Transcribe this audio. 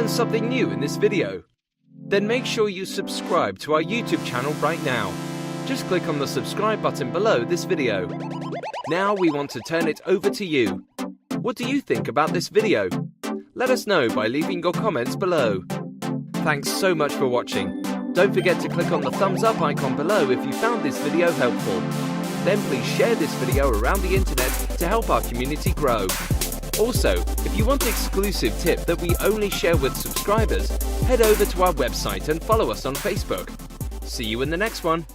learn something new in this video? Then make sure you subscribe to our YouTube channel right now. Just click on the subscribe button below this video. Now we want to turn it over to you. What do you think about this video? Let us know by leaving your comments below. Thanks so much for watching. Don't forget to click on the thumbs up icon below if you found this video helpful. Then please share this video around the internet to help our community grow. Also, if you want an exclusive tip that we only share with subscribers, head over to our website and follow us on Facebook. See you in the next one.